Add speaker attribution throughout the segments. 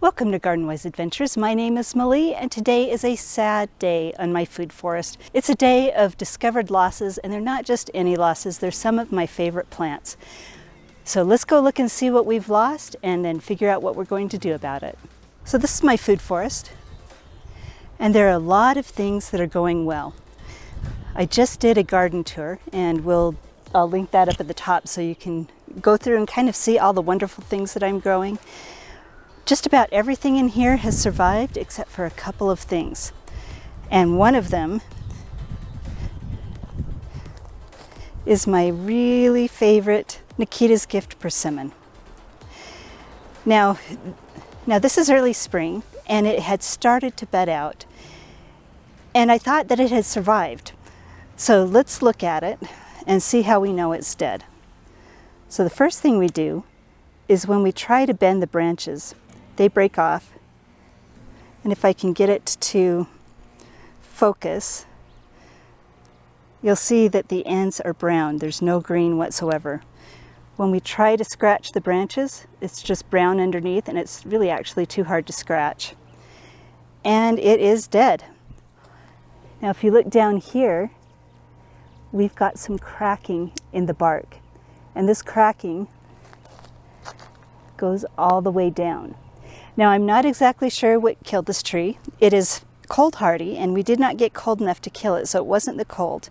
Speaker 1: Welcome to Garden Wise Adventures. My name is Malie, and today is a sad day on my food forest. It's a day of discovered losses, and they're not just any losses, they're some of my favorite plants. So let's go look and see what we've lost and then figure out what we're going to do about it. So this is my food forest, and there are a lot of things that are going well. I just did a garden tour, and I'll link that up at the top so you can go through and kind of see all the wonderful things that I'm growing. Just about everything in here has survived except for a couple of things. And one of them is my really favorite Nikita's Gift persimmon. Now this is early spring and it had started to bud out. And I thought that it had survived. So let's look at it and see how we know it's dead. So the first thing we do is when we try to bend the branches, they break off, and if I can get it to focus, you'll see that the ends are brown. There's no green whatsoever. When we try to scratch the branches, it's just brown underneath, and it's really actually too hard to scratch. And it is dead. Now if you look down here, we've got some cracking in the bark, and this cracking goes all the way down. Now I'm not exactly sure what killed this tree. It is cold hardy and we did not get cold enough to kill it, so it wasn't the cold.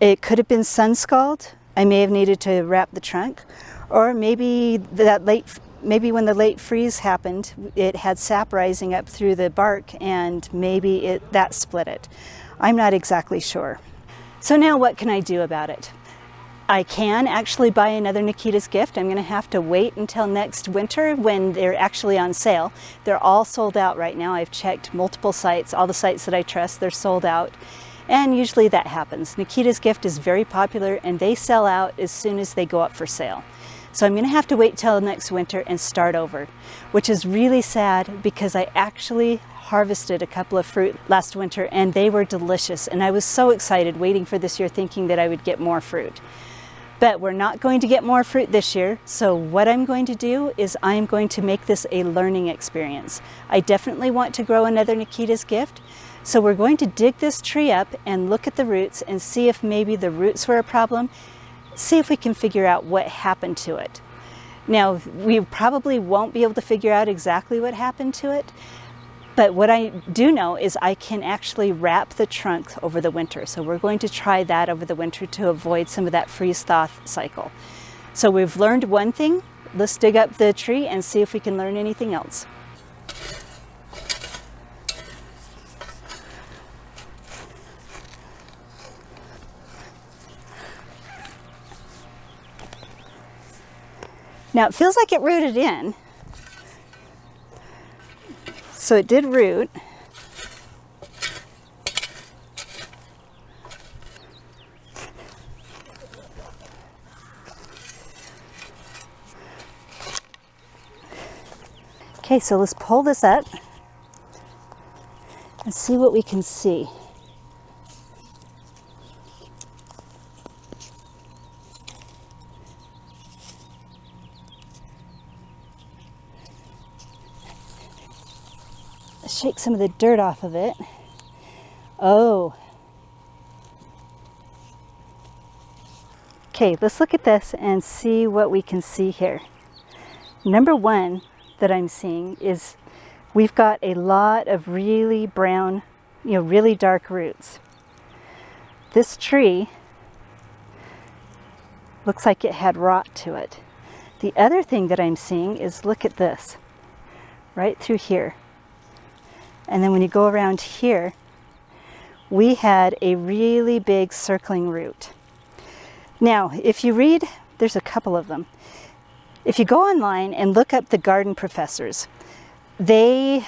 Speaker 1: It could have been sun scald. I may have needed to wrap the trunk, or maybe when the late freeze happened, it had sap rising up through the bark and maybe that split it. I'm not exactly sure. So now what can I do about it? I can actually buy another Nikita's Gift. I'm going to have to wait until next winter when they're actually on sale. They're all sold out right now. I've checked multiple sites, all the sites that I trust, they're sold out. And usually that happens. Nikita's Gift is very popular and they sell out as soon as they go up for sale. So I'm going to have to wait till next winter and start over, which is really sad because I actually harvested a couple of fruit last winter and they were delicious. And I was so excited waiting for this year thinking that I would get more fruit. But we're not going to get more fruit this year, so what I'm going to do is I'm going to make this a learning experience. I definitely want to grow another Nikita's Gift, so we're going to dig this tree up and look at the roots and see if maybe the roots were a problem, see if we can figure out what happened to it. Now, we probably won't be able to figure out exactly what happened to it, but what I do know is I can actually wrap the trunk over the winter. So we're going to try that over the winter to avoid some of that freeze-thaw cycle. So we've learned one thing. Let's dig up the tree and see if we can learn anything else. Now it feels like it rooted in. So it did root. Okay, so let's pull this up and see what we can see. Shake some of the dirt off of it. Oh. Okay, let's look at this and see what we can see here. Number one that I'm seeing is we've got a lot of really brown, really dark roots. This tree looks like it had rot to it. The other thing that I'm seeing is, look at this, right through here. And then when you go around here, we had a really big circling root. Now, if you read, there's a couple of them. If you go online and look up the garden professors, they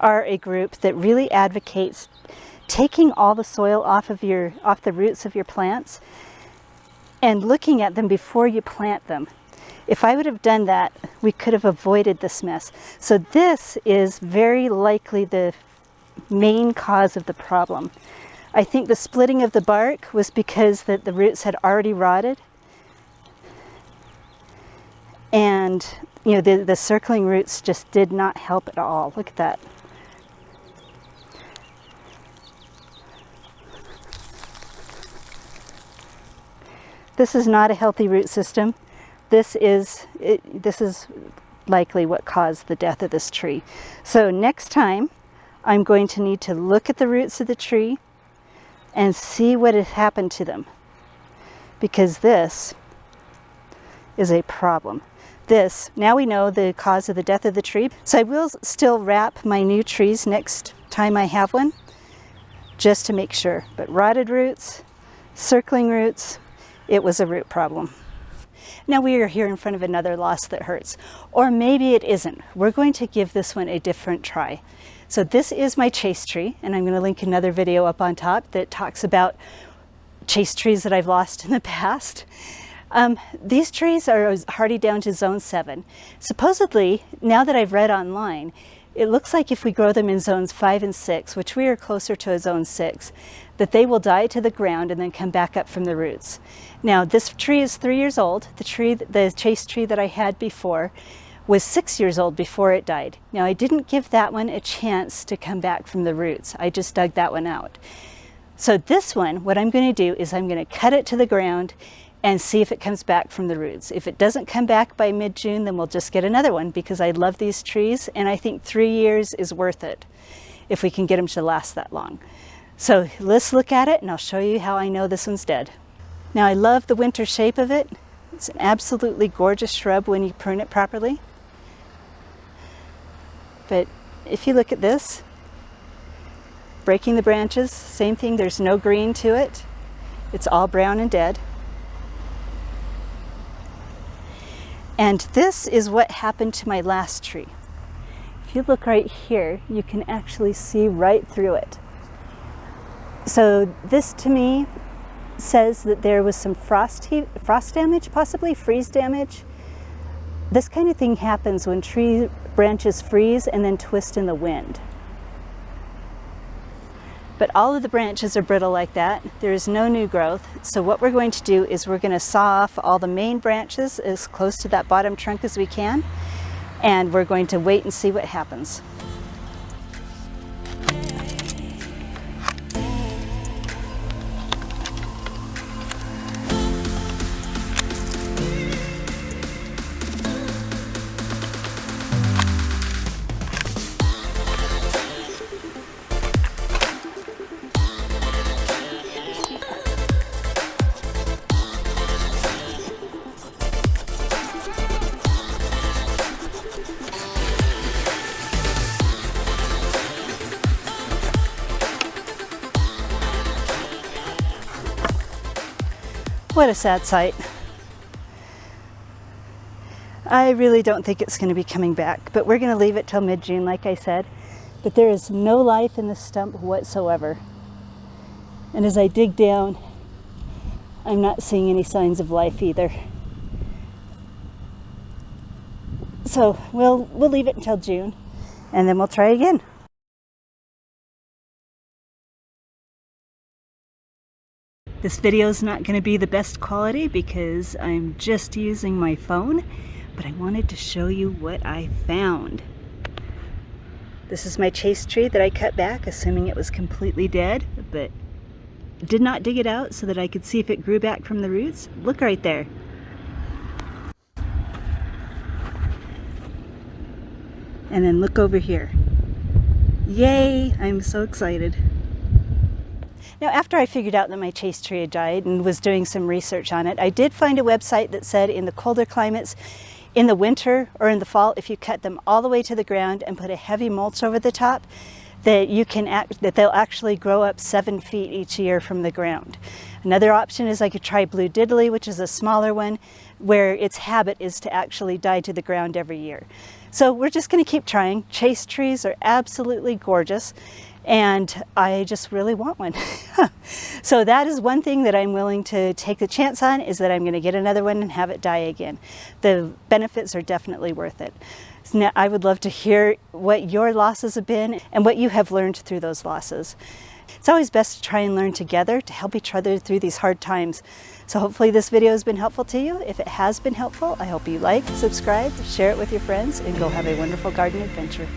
Speaker 1: are a group that really advocates taking all the soil off the roots of your plants and looking at them before you plant them. If I would have done that, we could have avoided this mess. So this is very likely the main cause of the problem. I think the splitting of the bark was because the roots had already rotted. And you know, the circling roots just did not help at all. Look at that. This is not a healthy root system. This is likely what caused the death of this tree. So next time, I'm going to need to look at the roots of the tree and see what has happened to them, because this is a problem. Now we know the cause of the death of the tree. So I will still wrap my new trees next time I have one, just to make sure. But rotted roots, circling roots, it was a root problem. Now we are here in front of another loss that hurts, or maybe it isn't. We're going to give this one a different try. So this is my chaste tree, and I'm going to link another video up on top that talks about chaste trees that I've lost in the past. These trees are hardy down to zone 7. Supposedly, now that I've read online, it looks like if we grow them in zones 5 and 6, which we are closer to a zone 6, that they will die to the ground and then come back up from the roots. Now, this tree is 3 years old. The chaste tree that I had before was 6 years old before it died. Now, I didn't give that one a chance to come back from the roots. I just dug that one out. So this one, what I'm going to do is I'm going to cut it to the ground and see if it comes back from the roots. If it doesn't come back by mid-June, then we'll just get another one, because I love these trees, and I think 3 years is worth it if we can get them to last that long. So let's look at it, and I'll show you how I know this one's dead. Now, I love the winter shape of it. It's an absolutely gorgeous shrub when you prune it properly. But if you look at this, breaking the branches, same thing, there's no green to it. It's all brown and dead. And this is what happened to my last tree. If you look right here, you can actually see right through it. So this to me says that there was some frost damage, possibly freeze damage. This kind of thing happens when tree branches freeze and then twist in the wind. But all of the branches are brittle like that. There is no new growth. So what we're going to do is we're going to saw off all the main branches as close to that bottom trunk as we can. And we're going to wait and see what happens. What a sad sight. I really don't think it's going to be coming back, but we're going to leave it till mid-June, like I said. But there is no life in this stump whatsoever. And as I dig down, I'm not seeing any signs of life either. So we'll leave it until June, and then we'll try again. This video is not going to be the best quality because I'm just using my phone, but I wanted to show you what I found. This is my chaste tree that I cut back, assuming it was completely dead, but did not dig it out so that I could see if it grew back from the roots. Look right there. And then look over here. Yay! I'm so excited. Now, after I figured out that my chaste tree had died and was doing some research on it, I did find a website that said in the colder climates, in the winter or in the fall, if you cut them all the way to the ground and put a heavy mulch over the top, that they'll actually grow up 7 feet each year from the ground. Another option is I could try blue diddley, which is a smaller one, where its habit is to actually die to the ground every year. So we're just going to keep trying. Chaste trees are absolutely gorgeous, and I just really want one. So that is one thing that I'm willing to take the chance on, is that I'm going to get another one and have it die again. The benefits are definitely worth it. So now I would love to hear what your losses have been and what you have learned through those losses. It's always best to try and learn together to help each other through these hard times. So hopefully this video has been helpful to you. If it has been helpful, I hope you like, subscribe, share it with your friends, and go have a wonderful garden adventure.